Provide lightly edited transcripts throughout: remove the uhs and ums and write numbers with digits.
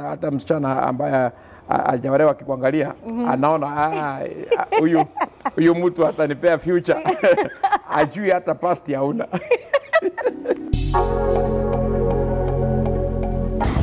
hata msichana ambaye hajaolewa akikuangalia anaona huyu mtu atanipea future. Ajui hata past hauna.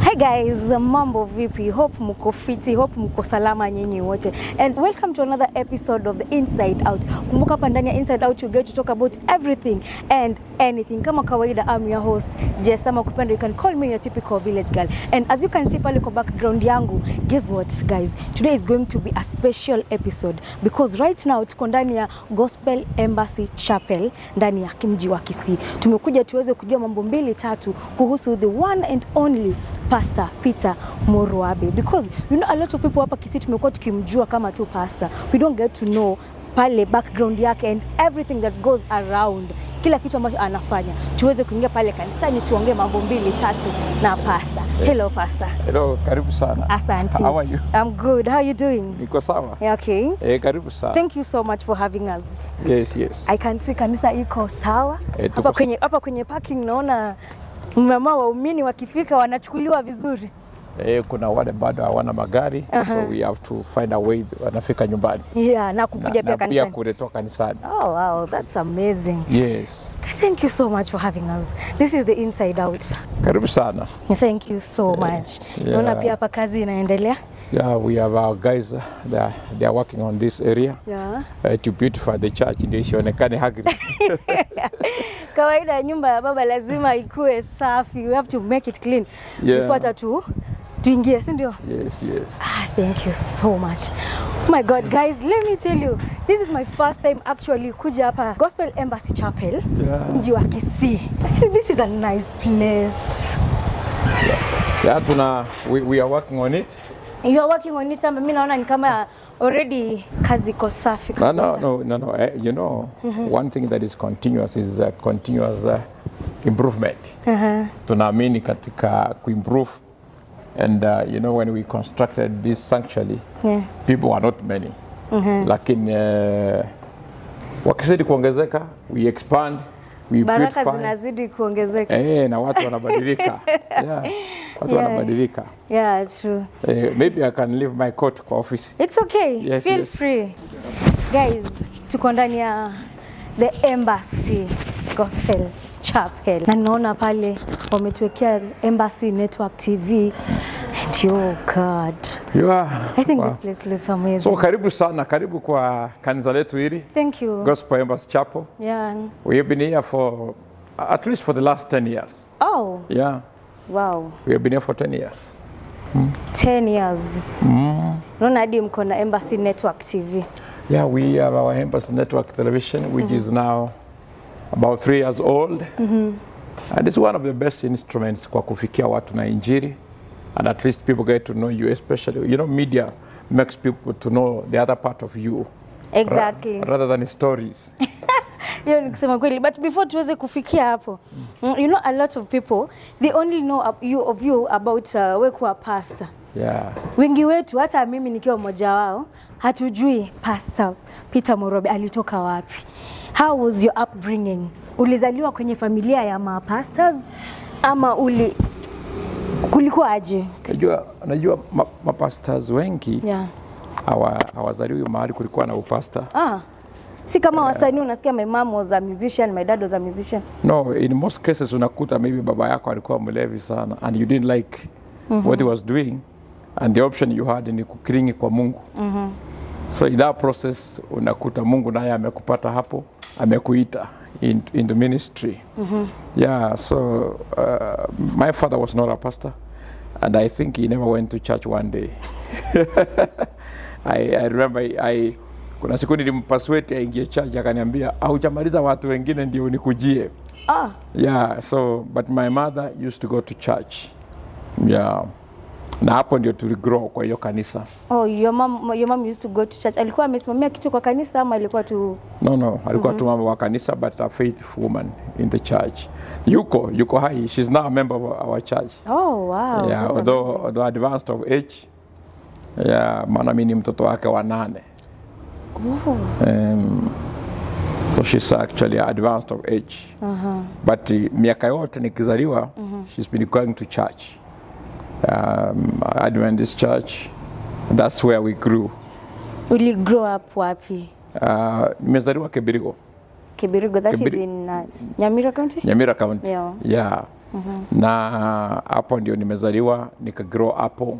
Hi guys, mambo vipi? Hope mko fiti, hope mko salama nyinyi wote. And welcome to another episode of the Inside Out. Kumbuka hapa ndani ya Inside Out you get to talk about everything and anything. Kama kawaida, I'm your host, Jess. Ama kupenda you can call me your typical village girl. And as you can see pale kwa background yangu, guess what guys? Today is going to be a special episode because right now tuko ndani ya Gospel Embassy Chapel ndani ya mji wa Kisii. Tumekuja tuweze kujua mambo mbili tatu kuhusu the one and only Pastor Peter Muruabe, because you know a lot of people hapa Kisii tumekuwa tukimjua kama tu pastor. We don't get to know pale background yake and everything that goes around, kila kitu ambacho anafanya. Tuweze kuingia pale kanisani tuongee mambo mbili tatu na pastor. Hello pastor. Hello, karibu sana. Asante. How are you? I'm good. How are you doing? Niko sawa. Yeah, okay. Karibu sana. Thank you so much for having us. Yes. I can see kanisa iko sawa. Hapa kwenye parking naona mama waumini wakifika wanachukuliwa vizuri. Kuna wale bado hawana magari, so we have to find a way wanafika nyumbani. Yeah, na kukuja pia kanisani. Pia kuletoka kanisani. Oh wow, that's amazing. Yes. Thank you so much for having us. This is the Inside Out. Karibu sana. Thank you so much. Naona pia hapa kazi inaendelea. Yeah, we have our guys they are working on this area. Yeah. To beautify the church ndio isionekane hagri. Kawaida nyumba ya baba lazima ikue safi. We have to make it clean. Before tuingie, si ndio? Yes. Thank you so much. Oh my God, guys, let me tell you, this is my first time actually kuja hapa Gospel Embassy Chapel. Mji wa Kisii. This is a nice place. Yeah, we are working on it. You are working on it, ama mimi naona ni kama already kazi iko safi kabisa. No. You know, one thing that is continuous is continuous improvement. Tunaamini katika kuimprove. And you know, when we constructed this sanctuary, people were not many. Lakini wakizidi kuongezeka, we expand, we baraka zinazidi kuongezeka. Na watu wanabadilika. Watu wanabadilika. Yeah, true. Maybe I can leave my coat kwa office. It's okay. Feel free. Guys, tuko ndani ya the Embassy Gospel Chapel. Na naona pale wametuwekea Embassy Network TV. And oh God. I think this place looks amazing. So karibu sana, karibu kwa kanisa letu hili. Thank you. Gospel Embassy Chapel. Yeah. We have been here for at least for the last 10 years. Oh. Yeah. Wow. We have been here for 10 years. 10 years. Naona hadi mko na Embassy Network TV. Yeah, we have our Embassy Network Television, which is now about 3 years old. And it's one of the best instruments kwa kufikia watu na injili. And at least people get to know you, especially, you know, media makes people to know the other part of you. Exactly. Rather than stories. Hiyo ni kusema kweli, but before tuweze kufikia hapo, you know, a lot of people, they only know of you about wewe kuwa pastor. Yeah. Wengi wetu, hata mimi nikiwa mmoja wao, hatujui Pastor Peter Muruabe alitoka wapi. How was your upbringing? Ulizaliwa kwenye familia ya mapastors ama kulikuwa aje? Unajua mapastors wengi hawazaliwi mahali kulikuwa na upasta. Si kama wasanii unasikia my mom was a musician, my dad was a musician. No, in most cases unakuta maybe baba yako alikuwa mlevi sana and you didn't like what he was doing and the option you had ni kukiringi kwa Mungu. So in that process unakuta Mungu naye amekupata hapo, amekuita in the ministry. Yeah, so my father was not a pastor and I think he never went to church one day. I remember kuna siku nilimpasweti aingie church akaniambia haujamaliza watu wengine ndio unikujie. Yeah, so but my mother used to go to church. Yeah. Na hapo ndio tuligrow kwa hiyo kanisa. Oh, your mom used to go to church. Alikuwa amesimamia kitu kwa kanisa ama alikuwa tu? No, alikuwa tu mama wa kanisa but a faithful woman in the church. Yuko hai. She's now a member of our church. Oh, wow. Yeah, although advanced of age. Yeah, maana mimi ni mtoto wake wa 8. So she's actually advanced of age. But miaka yote nikizaliwa, she's been going to church. Adventist Church. That's where we grew. Uli grow up wapi? Nimezaliwa Kibirigo. Kibirigo, that is in Nyamira County? Nyamira County. Yeah. Yeah. Na hapo ndio nimezaliwa, nika grow hapo.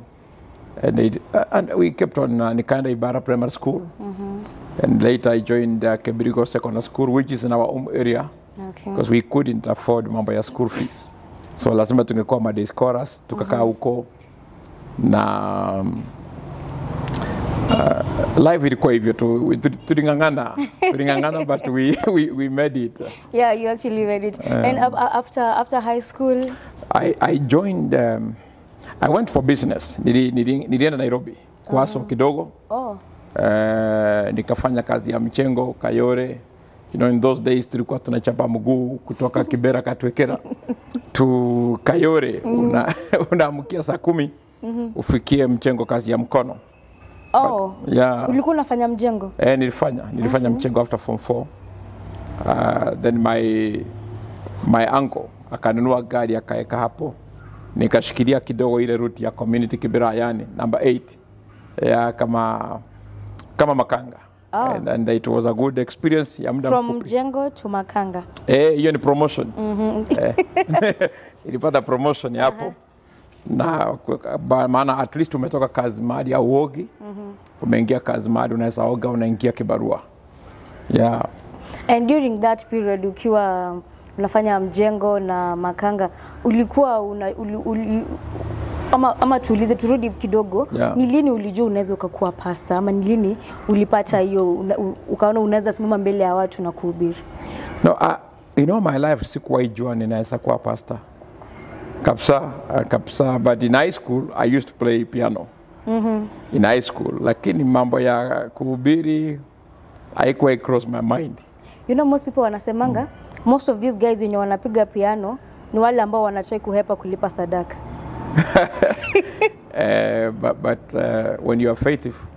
And we kept on nikaenda Ibara Primary School. And later I joined Kibirigo Secondary School, which is in our home area. Okay. Because we couldn't afford mambo ya school fees. So lazima tungekuwa ma day scorers, tukakaa huko na life ilikuwa hivyo tu, tulingangana but we made it. Yeah, you actually made it. And after high school? I joined, I went for business. Nilienda Nairobi, kwaso kidogo. Oh. Nikafanya kazi ya mchengo, Kayore. You know, in those days tulikuwa tunachapa mguu kutoka Kibera Katwekera to Kayore. Unaamkia saa 10 ufikie mchengo, kazi ya mkono. Oh. But, yeah. Ulikuwa unafanya mjengo? Nilifanya mchengo after form 4. Then my uncle akanunua gari akaeka hapo. Nikashikilia kidogo ile route ya community Kibera, yani number 8. Ya kama makanga. Oh. And it was a good experience ya muda mfupi. From mjengo to makanga. Hiyo ni promotion. Ilipata promotion hapo. Na maana at least umetoka kazi mahali ya uogi. Umeingia kazi mahali unaweza oga, unaingia kibarua. Yeah. And during that period ukiwa unafanya mjengo na makanga, ulikuwa ama tuulize, turudi kidogo. Yeah. Ni lini ulijua unaweza ukakuwa pastor, ama ni lini ulipata hiyo ukaona unaweza simama mbele ya watu na kuhubiri? No, you know, my life sikuwahi jua ninaweza kuwa pastor. Kapsa, but in high school I used to play piano. In high school, lakini mambo ya kuhubiri haikuwa cross my mind. You know, most people wanasemanga most of these guys wenye wanapiga piano ni wale ambao wanatry kuhepa kulipa sadaka. But when you are faithful,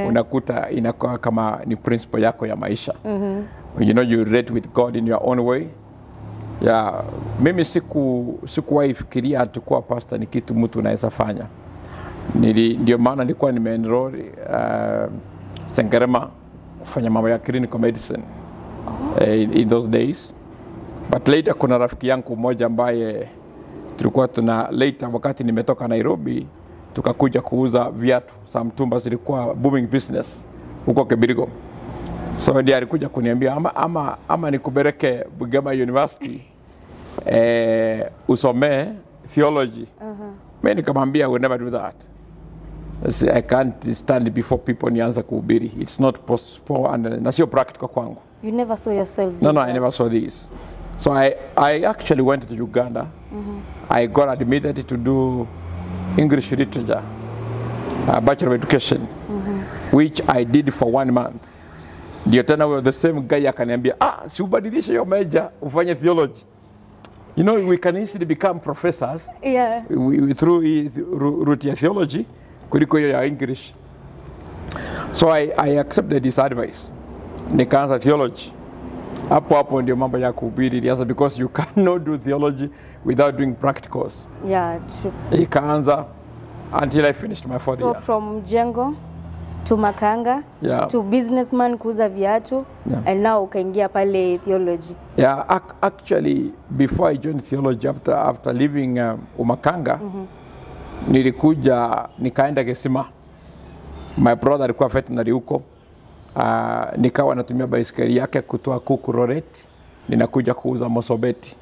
unakuta inakuwa kama ni principle yako ya maisha. You know, you relate with God in your own way. Yeah, mimi sikuwahi fikiria atakuwa pastor ni kitu mtu anaweza fanya. Ndio maana nilikuwa nimeenroll Sengerema kufanya mambo ya clinical medicine in those days. But later kuna rafiki yangu mmoja ambaye tulikuwa later wakati nimetoka Nairobi tukakuja kuuza viatu za mtumba, zilikuwa booming business huko Kibirigo. So ndiye alikuja kuniambia ama nikubereke Bugema University usomee theology. Mimi nikamwambia I will never do that. I can't stand before people nianza kuhubiri. It's not possible and na sio practical kwangu. You never saw yourself? No, I never saw this. So I actually went to Uganda. I got admitted to do English literature, Bachelor of Education, which I did for 1 month. Ndio tena we the same guy akaniambia, si ubadilishe hiyo major ufanye theology. You know, we can easily become professors. Yeah. We through route ya theology kuliko hiyo ya English. So I accepted this advice. Nikaanza theology. Hapo ndio mambo ya kuhubiri ilianza, because you cannot do theology without doing practicals. Yeah, true. Ikaanza until I finished my 4th year. So from mjengo to makanga, yeah, to businessman kuuza viatu, yeah, and now ukaingia pale theology. Yeah, actually before I joined theology, after leaving Umakanga, nilikuja nikaenda Gesima. My brother alikuwa veterinary huko. Nikawa natumia baisikeli yake kutoa kuku Roreti, ninakuja kuuza Mosobeti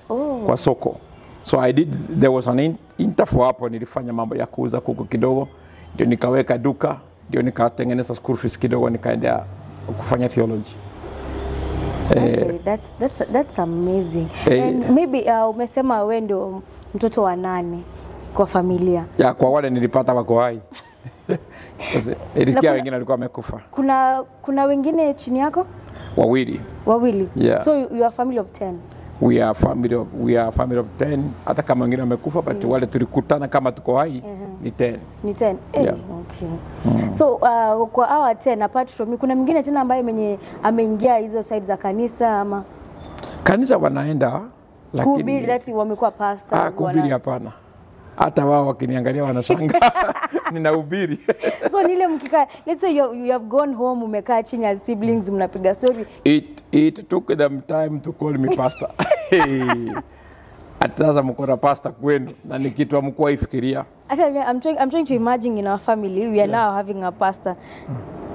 kwa soko. So there was an interview hapo, nilifanya mambo ya kuuza kuku kidogo, ndio nikaweka duka, ndio nikatengeneza school fees kidogo, nikaenda kufanya theology. Okay, that's amazing. And maybe umesema wewe ndio mtoto wa 8 kwa familia. Ya, kwa wale nilipata wako hai. Ilisikia wengine walikuwa wamekufa. Kuna wengine chini yako? Wawili. Yeah. So you are a family of 10. We are a family of 10. Hata kama wengine wamekufa, but wale tulikutana kama tuko hai ni 10. Ni 10. Yeah. Okay. So kwa hawa 10 apart from me, kuna mwingine tena ambaye ameingia hizo side za kanisa ama kanisa wanaenda, lakini kuhubiri that wamekuwa pastors? Kuhubiri hapana. hata wao wakiniangalia wanashangaa ninahubiri. So nile mkikaa, let's say you have gone home, umekaa chini as siblings mnapiga story. It took them time to call me pastor. Ataza mkora pastor kwenu na ni kitu amkuwa ifikiria. Actually, I'm trying to imagine in our family we are now having a pastor.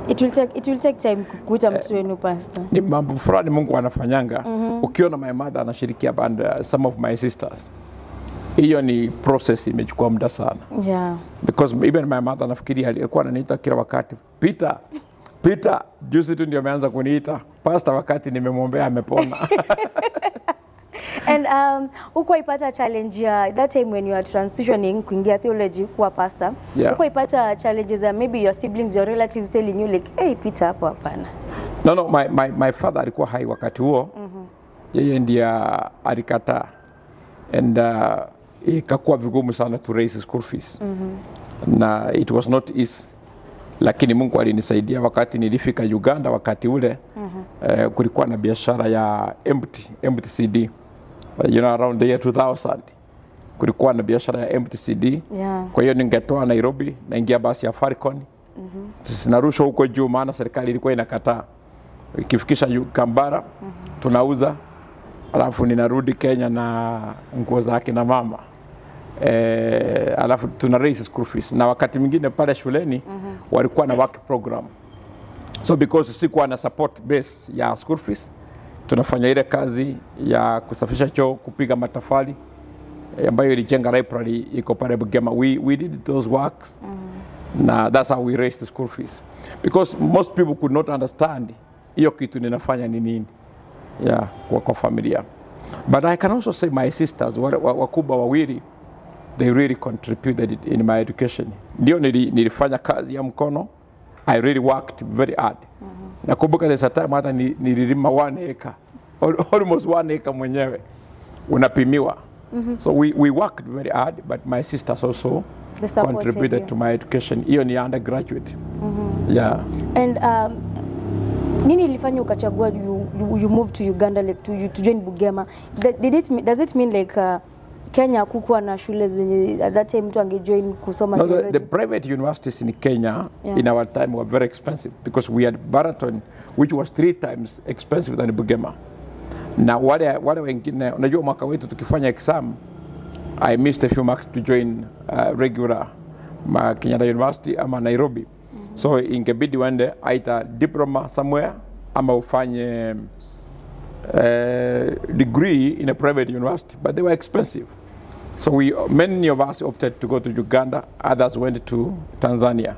It will take time kukuta mtu wenu pastor. Ni mambo fulani Mungu anafanyanga. Ukiona my mother anashirikia and some of my sisters. Hiyo ni process imechukua muda sana. Yeah. Because even my mother nafikiri alikuwa ananiita kila wakati. Peter, juzi tu ndio ameanza kuniita pastor wakati nimemwombea amepona. And uko ipata challenge ya that time when you are transitioning kuingia theology kuwa pastor. Yeah. Uko ipata challenges that maybe your siblings, your relatives telling you like, hey Peter hapo hapana. No, my father alikuwa hai wakati huo. Yeye ndiye alikataa. And ikakuwa vigumu sana to raise school fees. Na it was not easy. Lakini Mungu alinisaidia wakati nilifika Uganda wakati ule. Kulikuwa na biashara ya empty CD. You know, around the year 2000. Kulikuwa na biashara ya empty CD. Yeah. Kwa hiyo ningetoa Nairobi na ingia basi ya Falcon. Tusinarusha huko juu maana serikali ilikuwa inakataa. Ikifikisha Kambara tunauza. Alafu ninarudi Kenya na nguo zake na mama. Alafu tuna raise school fees. Na wakati mwingine pale shuleni walikuwa na work program. So because sikuwa na support base ya school fees, tunafanya ile kazi ya kusafisha choo, kupiga matofali ambayo ilijenga library iko pale Bugema. We did those works. Na that's how we raised the school fees. Because most people could not understand hiyo kitu ninafanya ni nini. Yeah, kwa familia. But I can also say my sisters, wakubwa wawili, they really contributed in my education. Ndio nilifanya kazi ya mkono. I really worked very hard. Nakumbuka there's a time hata nililima 1 acre. Almost 1 acre mwenyewe. Unapimiwa. So we worked very hard, but my sisters also contributed to my education. Hiyo ni undergraduate. Yeah. And nini ilifanya ukachagua you moved to Uganda like to join Bugema? Does it mean like Kenya kukuwa na shule zenye at that time mtu angejoin kusoma? No, the private universities in Kenya in our time were very expensive because we had Baraton which was 3 times expensive than Bugema. Na wale wengine unajua mwaka wetu tukifanya exam I missed a few marks to join regular Kenyatta University ama Nairobi. So ingebidi wende aita diploma somewhere ama ufanye degree in a private university, but they were expensive. So many of us opted to go to Uganda, others went to Tanzania.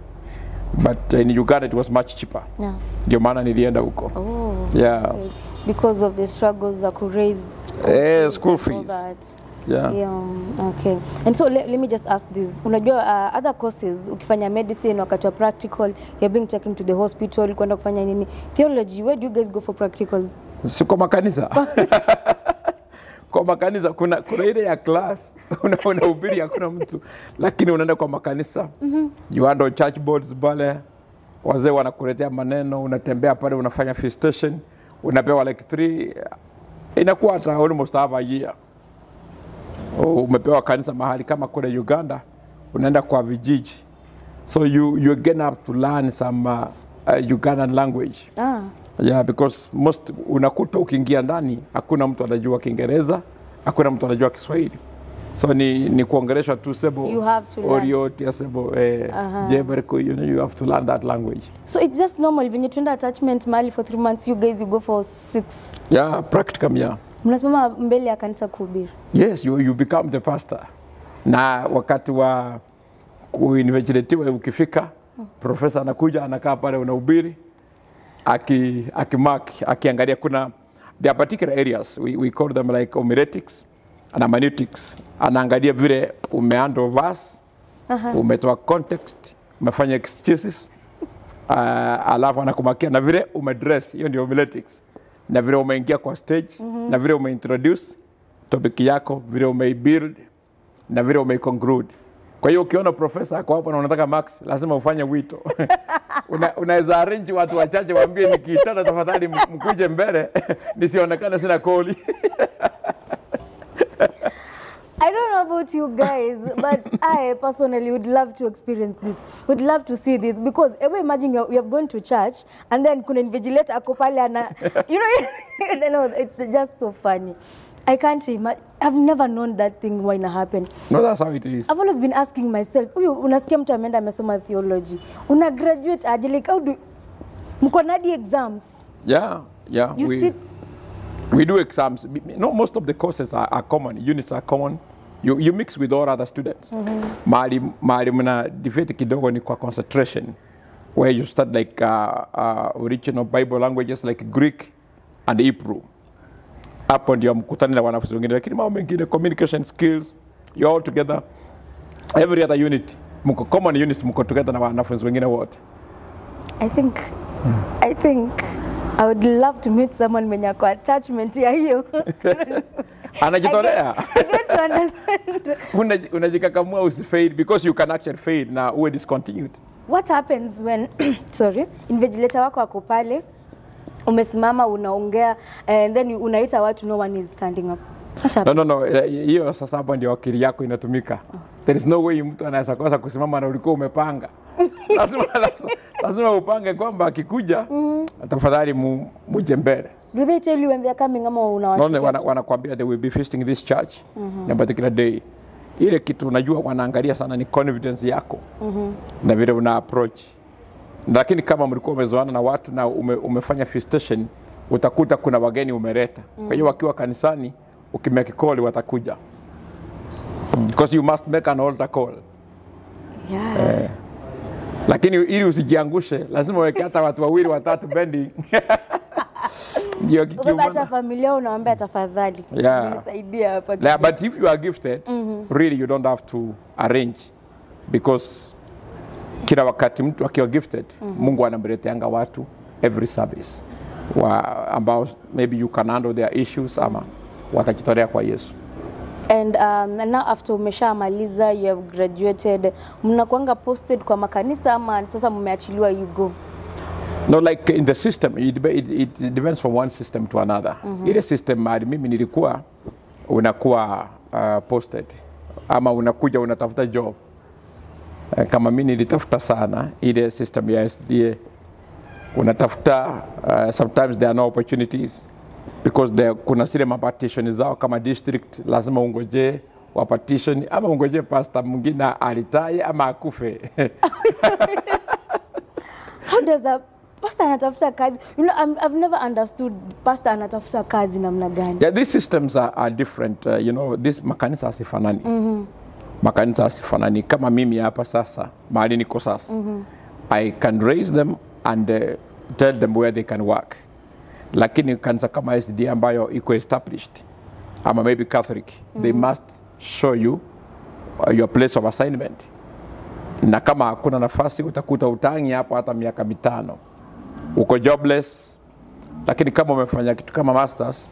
But in Uganda it was much cheaper. Yeah. Ndio maana nilienda huko. Oh. Yeah. Okay. Because of the struggles that could raise school fees. Yeah. Okay. And so let me just ask this. Unajua other courses ukifanya medicine wakati wa practical you're being taken to the hospital kwenda kufanya nini? Theology, where do you guys go for practical? Si kwa makanisa. Kwa makanisa kuna ile ya class unahubiri hakuna mtu lakini unaenda kwa makanisa. You handle church boards pale. Wazee wanakuletea maneno, unatembea pale unafanya visitation, unapewa like 3 inakuwa hata almost half a year. Umepewa kanisa mahali kama kule Uganda, unaenda kwa vijiji. So you get up to learn some Ugandan language. Yeah, because most unakuta ukiingia ndani hakuna mtu anajua Kiingereza, hakuna mtu anajua Kiswahili. So ni kuongeleshwa tu sebo orioti sebo jeberko, you have to learn that language. So it's just normal when you turn attachment mali for 3 months, you guys you go for 6. Yeah, practicum, yeah. Mnasimama mbele ya kanisa kuhubiri. Yes, you become the pastor. Na wakati wa kuinvigilatiwa ukifika, profesa anakuja anakaa pale unahubiri akiangalia kuna there are particular areas we call them like homiletics and hermeneutics. Anaangalia vile umehandle verse, umetoa context, umefanya exegesis, alafu anakumakia na vile umedress, hiyo ndio homiletics. Na vile umeingia kwa stage, na vile umeintroduce topic yako, vile umeibuild, na vile umeiconclude. Kwa hiyo ukiona profesa ako hapo na unataka max, lazima ufanye wito. Unaweza arrange watu wachache waambie nikiitana tafadhali mkuje mbele nisionekane sina koli. I don't know about you guys, but I personally would love to experience this. Would love to see this because ever imagine you have gone to church and then kuna invigilator ako pale ana, you know, it's just so funny. I can't imagine. I've never known that thing when it happen. No, that's how it is. I've always been asking myself, unasikia mtu ameenda amesoma theology, una graduate aje, like how do mko na exams? Yeah. We do exams. No, most of the courses are common. Units are common. You mix with all other students. Mahali mna debate kidogo ni kwa concentration, where you start like original Bible languages like Greek and Hebrew. Hapo ndio mkutani na wanafunzi wengine, lakini mambo mengine communication skills, you all together. Every other unit, mko common units, mko together na wanafunzi wengine wote. I think I would love to meet someone mwenye ako attachment ya hiyo. Anajitolea. I get to understand. Unajikakamua usifail because you can actually fail na uwe discontinued. What happens when invigilator wako ako pale, umesimama unaongea and then unaita watu, no one is standing up? No. Hiyo sasa hapo ndio akili yako inatumika. There is no way mtu anaweza kosa kusimama na ulikuwa umepanga. Lazima upange kwamba akikuja tafadhali muje mbele. Do they tell you when they are coming ama unawatu? No, wanakuambia they will be visiting this church on a particular day. Ile kitu unajua wanaangalia sana ni confidence yako na vile una approach. Lakini kama mlikuwa umezoana na watu na umefanya visitation, utakuta kuna wageni umeleta. Kwa hiyo wakiwa kanisani ukimake call watakuja. Because you must make an altar call. Yeah. Lakini ili usijiangushe lazima weke hata watu wawili watatu bendi. Ndio kikiumana. Hata familia unawaambia tafadhali nisaidia hapa. Yeah, but if you are gifted, really you don't have to arrange, because kila wakati mtu akiwa gifted, Mungu anamleteanga watu every service ambao maybe you can handle their issues ama watajitolea kwa Yesu. And now after umeshamaliza, you have graduated, mnakuanga posted kwa makanisa ama sasa mmeachiliwa you go? No, like in the system, it depends from one system to another. Ile system mimi nilikuwa unakuwa posted ama unakuja unatafuta job. Kama mimi nilitafuta sana ile system ya SDA, unatafuta sometimes there are no opportunities because kuna zile mapartition zao kama district, lazima ungoje wa partition ama ungoje pastor mwingine alitaye ama akufe. How does a pastor anatafuta kazi? You know, I've never understood pastor anatafuta kazi namna gani. Yeah, these systems are different. You know, this makanisa asifanani. Makanisa asifanani. Kama mimi hapa sasa, mahali niko sasa, I can raise them and tell them where they can work. Lakini kanisa kama SD ambayo iko established, ama maybe Catholic, they must show you your place of assignment. Na kama hakuna nafasi utakuta utangi hapo hata miaka 5. Uko jobless. Lakini kama umefanya kitu kama masters,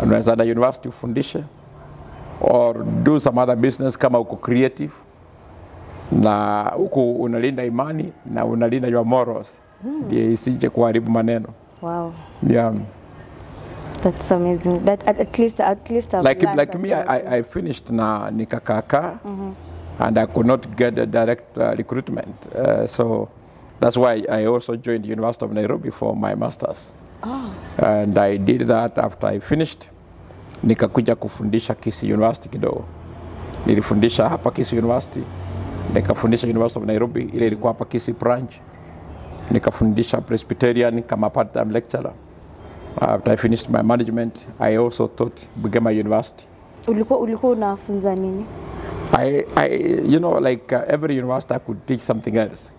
unaweza da university ufundishe or do some other business kama uko creative na uko unalinda imani na unalinda your morals. Ndio isije kuharibu maneno. Wow. Yeah. That's amazing. That at least like me, I finished na nikakaka and I could not get a direct recruitment. So that's why I also joined the University of Nairobi for my masters. And I did that after I finished. Nikakuja kufundisha Kisii University kidogo. Nilifundisha hapa Kisii University. Nikafundisha University of Nairobi, ile ilikuwa hapa Kisii branch. Nikafundisha Presbyterian kama part-time lecturer. After I finished my management, I also taught Bugema University. Ulikuwa unafunza nini? You know, like every university I could teach something else.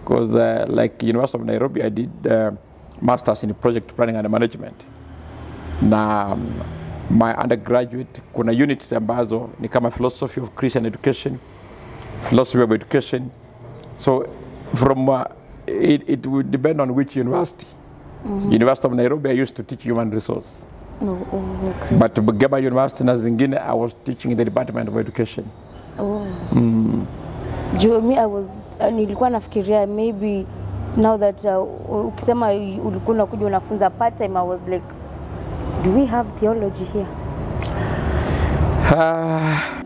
Because like University of Nairobi, I did masters in project planning and management. Na my undergraduate, kuna units ambazo ni kama philosophy of Christian education, philosophy of education. So from it would depend on which university. University of Nairobi, I used to teach human resource. Okay. But Bugema University na zingine, I was teaching in the Department of Education. Nilikuwa nafikiria maybe now that ukisema ulikuwa unakuja unafunza part time, I was like, do we have theology here? Ah,